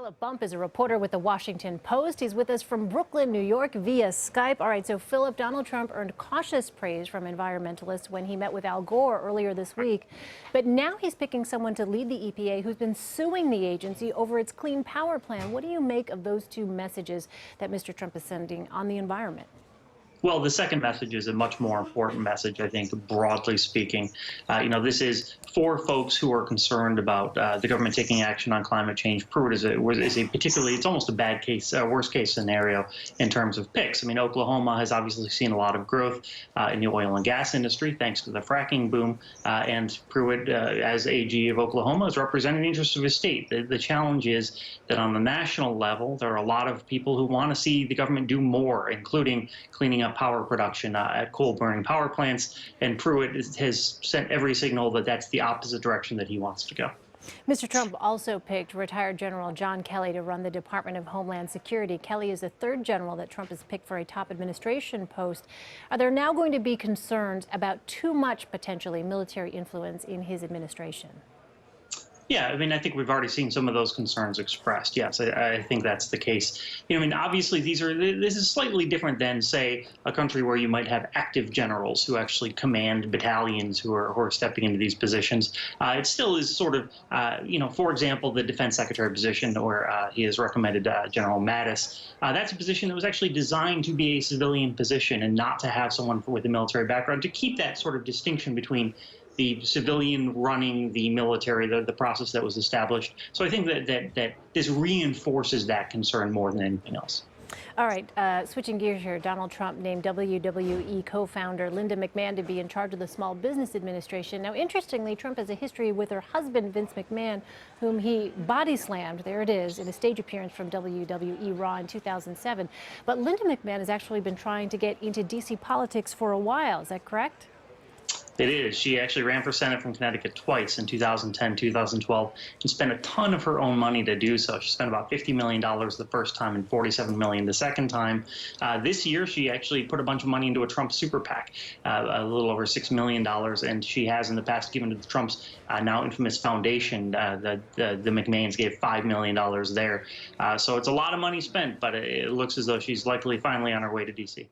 Philip Bump is a reporter with the Washington Post. He's with us from Brooklyn, New York via Skype. All right, so Philip, Donald Trump earned cautious praise from environmentalists when he met with Al Gore earlier this week. But now he's picking someone to lead the EPA who's been suing the agency over its clean power plan. What do you make of those two messages that Mr. Trump is sending on the environment? Well, the second message is a much more important message, I think, broadly speaking. This is for folks who are concerned about the government taking action on climate change. Pruitt is a particularly, it's almost a bad case, worst case scenario in terms of picks. I mean, Oklahoma has obviously seen a lot of growth in the oil and gas industry thanks to the fracking boom. And Pruitt, as AG of Oklahoma, is representing the interests of his state. The challenge is that on the national level, there are a lot of people who want to see the government do more, including cleaning up power production at coal-burning power plants, and Pruitt has sent every signal that that's the opposite direction that he wants to go. Mr. Trump also picked retired General John Kelly to run the Department of Homeland Security. Kelly is the third general that Trump has picked for a top administration post. Are there now going to be concerns about too much, potentially, military influence in his administration? Yeah, I mean, I think we've already seen some of those concerns expressed. Yes, I think that's the case. I mean, obviously, this is slightly different than, say, a country where you might have active generals who actually command battalions who are stepping into these positions. It still is sort of, for example, the defense secretary position where he has recommended General Mattis. That's a position that was actually designed to be a civilian position and not to have someone with a military background, to keep that sort of distinction between the civilian running the military, the process that was established. So I think that this reinforces that concern more than anything else. All right, switching gears here, Donald Trump named WWE co-founder Linda McMahon to be in charge of the Small Business Administration. Now, interestingly, Trump has a history with her husband, Vince McMahon, whom he body slammed, there it is, in a stage appearance from WWE Raw in 2007. But Linda McMahon has actually been trying to get into D.C. politics for a while. Is that correct? It is. She actually ran for Senate from Connecticut twice in 2010, 2012, and spent a ton of her own money to do so. She spent about $50 million the first time and $47 million the second time. This year, she actually put a bunch of money into a Trump super PAC, a little over $6 million, and she has in the past given to the Trump's now infamous foundation. The McMahons gave $5 million there. So it's a lot of money spent, but it looks as though she's likely finally on her way to D.C.